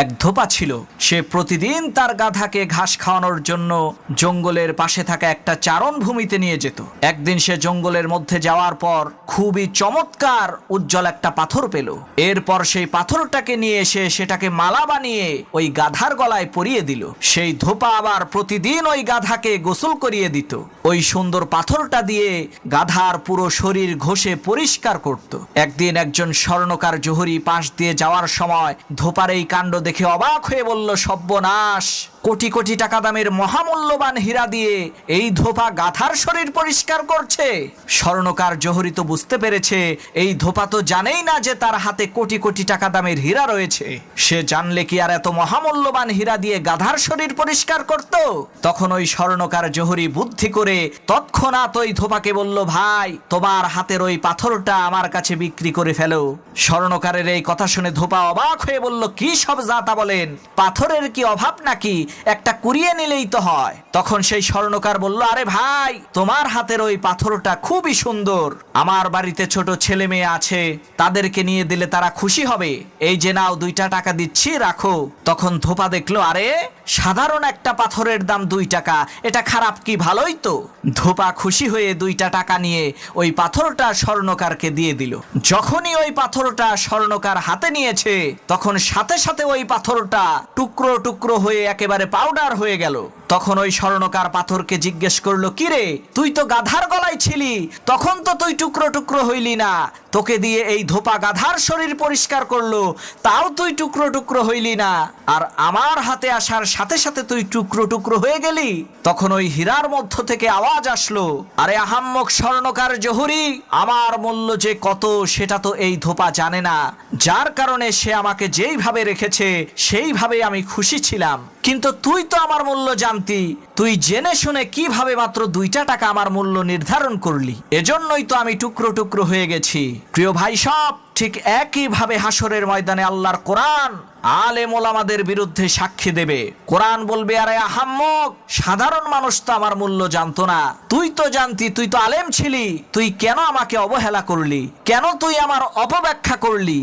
এক ধোপা ছিল। সে প্রতিদিন তার গাধাকে ঘাস খাওয়ানোর জন্য জঙ্গলের পাশে থাকা একটা চারণভূমিতে নিয়ে যেত। একদিন সে জঙ্গলের মধ্যে যাওয়ার পর খুবই চমৎকার উজ্জ্বল একটা পাথর পেল। এরপর সেই পাথরটাকে নিয়ে এসে সেটাকে মালা বানিয়ে ওই গাধার গলায় পরিয়ে দিল। সেই ধোপা আবার প্রতিদিন ওই গাধাকে গোসল করিয়ে দিত। ওই সুন্দর পাথরটা দিয়ে গাধার পুরো শরীর ঘষে পরিষ্কার করত। একদিন একজন স্বর্ণকার জহুরি পাশ দিয়ে যাওয়ার সময় ধোপার এই কাণ্ড দেখে অবাক হয়ে বলল, সর্বনাশ, কোটি কোটি টাকা দামের মহামূল্যবান হীরা দিয়ে এই ধোপা গাধার শরীর পরিষ্কার করছে। স্বর্ণকার জহুরি তো বুঝতে পেরেছে এই ধোপা তো জানেই না যে তার হাতে কোটি কোটি টাকা দামের হীরা রয়েছে। সে জানলে কি আর এত মহামূল্যবান হীরা দিয়ে গাধার শরীর পরিষ্কার করত? তখন ওই স্বর্ণকার জহুরি বুদ্ধি করে তৎক্ষণাৎ ওই ধোপাকে বলল, ভাই, তোমার হাতের ওই পাথরটা আমার কাছে বিক্রি করে ফেলো। স্বর্ণকারের এই কথা শুনে ধোপা অবাক হয়ে বলল, কি সব যাতা বলেন, পাথরের কি অভাব নাকি, একটা কুড়িয়ে নিলেই তো হয়। তখন সেই স্বর্ণকার বলল, আরে ভাই, তোমার হাতের ওই পাথরটা খুবই সুন্দর, আমার বাড়িতে ছোট ছেলে মেয়ে আছে, তাদেরকে নিয়ে দিলে তারা খুশি হবে, এই যে নাও 2টা টাকা দিচ্ছি, রাখো। তখন ধোপা দেখলো, আরে সাধারণ একটা পাথরের দাম 2 টাকা, এটা খারাপ কি, ভালোই তো। ধোপা খুশি হয়ে 2টা টাকা নিয়ে ওই পাথরটা স্বর্ণকারকে দিয়ে দিল। যখনই ওই পাথরটা স্বর্ণকার হাতে নিয়েছে তখন সাথে সাথে ওই পাথরটা টুকরো টুকরো হয়ে একেবারে পাউডার হয়ে গেল। তখন ওই স্বর্ণকার পাথরকে জিজ্ঞেস করলো, কিরে, তুই তো গাধার গলায় ছিলি, তখন তো তুই টুকরো টুকরো হইলি না, তোকে দিয়ে এই ধোপা গাধার শরীর পরিষ্কার করলো, তাও তুই টুকরো টুকরো হইলি না, আর আমার হাতে আসার সাথে সাথে তুই টুকরো টুকরো হয়ে গেলি। তখন ওই হীরার মধ্য থেকে আওয়াজ আসলো, আরে আহাম্মক স্বর্ণকার জহুরি, আমার মূল্য যে কত সেটা তো এই ধোপা জানে না, যার কারণে সে আমাকে যেইভাবে রেখেছে সেইভাবে আমি খুশি ছিলাম, কিন্তু তুই তো আমার মূল্য জানতি, তুই জেনে শুনে কিভাবে মাত্র 2টা টাকা আমার মূল্য নির্ধারণ করলি, এজন্যই তো আমি টুকরো টুকরো হয়ে গেছি। প্রিয় ভাই সব, ঠিক একইভাবে হাসরের ময়দানে আল্লাহর কোরআন আলেম ওলামাদের বিরুদ্ধে সাক্ষী দেবে। কোরআন বলবে, আরে আহাম্মক, সাধারণ মানুষ তো আমার মূল্য জানতো না, তুই তো জানতি, তুই তো আলেম ছিলি, তুই কেন আমাকে অবহেলা করলি, কেন তুই আমার অপব্যাখ্যা করলি?